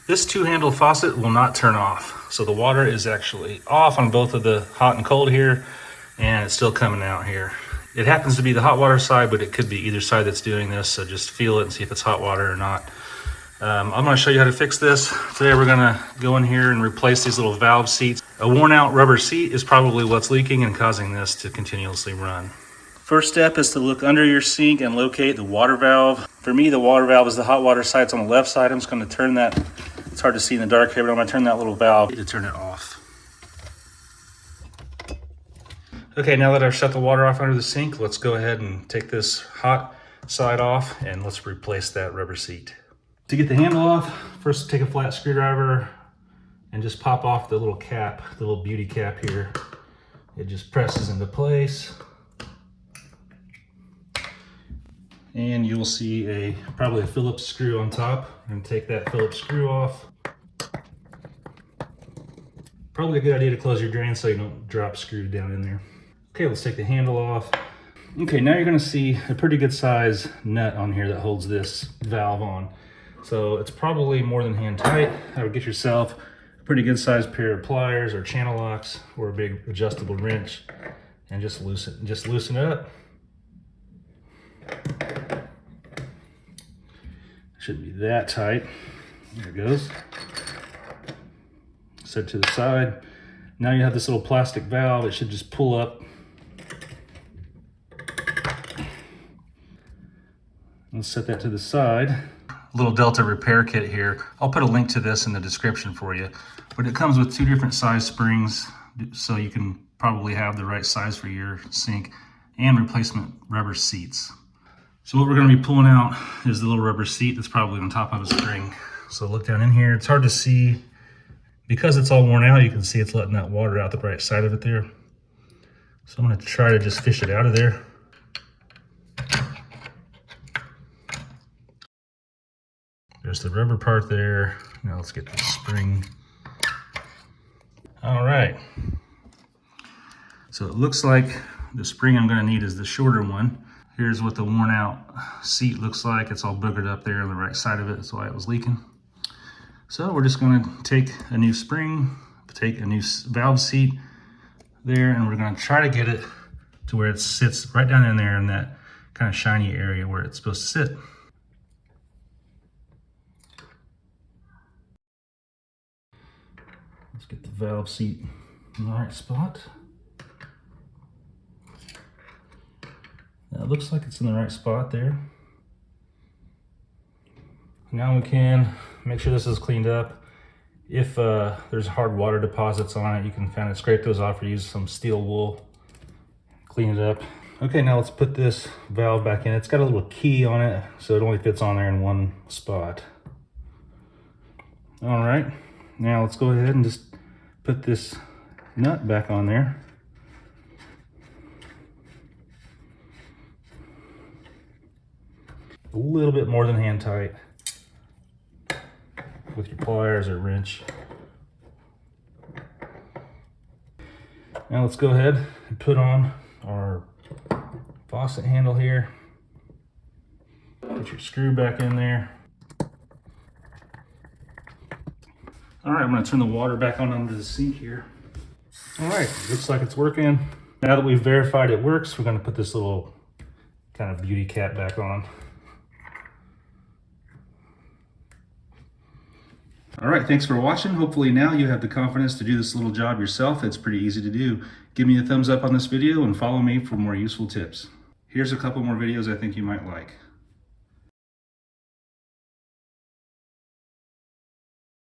This two-handle faucet will not turn off. So the water is actually off on both of the hot and cold here, and it's still coming out here. It happens to be the hot water side, but it could be either side that's doing this, so just feel it and see if it's hot water or not. I'm going to show you how to fix this. Today we're going to go in here and replace these little valve seats. A worn out rubber seat is probably what's leaking and causing this to continuously run. First step is to look under your sink and locate the water valve. For me, the water valve is the hot water side. It's on the left side. I'm just going to turn that. It's hard to see in the dark here, but I'm going to turn that little valve to turn it off. Okay, now that I've shut the water off under the sink, let's go ahead and take this hot side off and let's replace that rubber seat. To get the handle off, first take a flat screwdriver and just pop off the little cap, the little beauty cap here. It just presses into place. And you'll see probably a Phillips screw on top. I'm going to take that Phillips screw off. Probably a good idea to close your drain so you don't drop screw down in there. Okay, let's take the handle off. Okay, now you're going to see a pretty good size nut on here that holds this valve on. So it's probably more than hand tight. I would get yourself a pretty good sized pair of pliers or channel locks or a big adjustable wrench and just loosen it up. Shouldn't be that tight. There it goes. Set to the side. Now you have this little plastic valve. It should just pull up. Let's set that to the side. Little Delta repair kit here. I'll put a link to this in the description for you. But it comes with 2 different size springs, so you can probably have the right size for your sink, and replacement rubber seats. So what we're going to be pulling out is the little rubber seat that's probably on top of a spring. So look down in here. It's hard to see. Because it's all worn out, you can see it's letting that water out the right side of it there. So I'm going to try to just fish it out of there. There's the rubber part there. Now let's get the spring. All right. So it looks like the spring I'm going to need is the shorter one. Here's what the worn out seat looks like. It's all boogered up there on the right side of it. That's why it was leaking. So we're just going to take a new spring, take a new valve seat there, and we're going to try to get it to where it sits right down in there in that kind of shiny area where it's supposed to sit. Let's get the valve seat in the right spot. Now it looks like it's in the right spot there. Now we can make sure this is cleaned up. If there's hard water deposits on it, you can kind of scrape those off or use some steel wool, clean it up. Okay, now let's put this valve back in. It's got a little key on it, so it only fits on there in one spot. All right, now let's go ahead and just put this nut back on there. A little bit more than hand tight with your pliers or wrench. Now let's go ahead and put on our faucet handle here. Put your screw back in there. All right, I'm going to turn the water back on under the sink here. All right, looks like it's working. Now that we've verified it works, we're going to put this little kind of beauty cap back on. All right, thanks for watching. Hopefully now you have the confidence to do this little job yourself. It's pretty easy to do. Give me a thumbs up on this video and follow me for more useful tips. Here's a couple more videos I think you might like.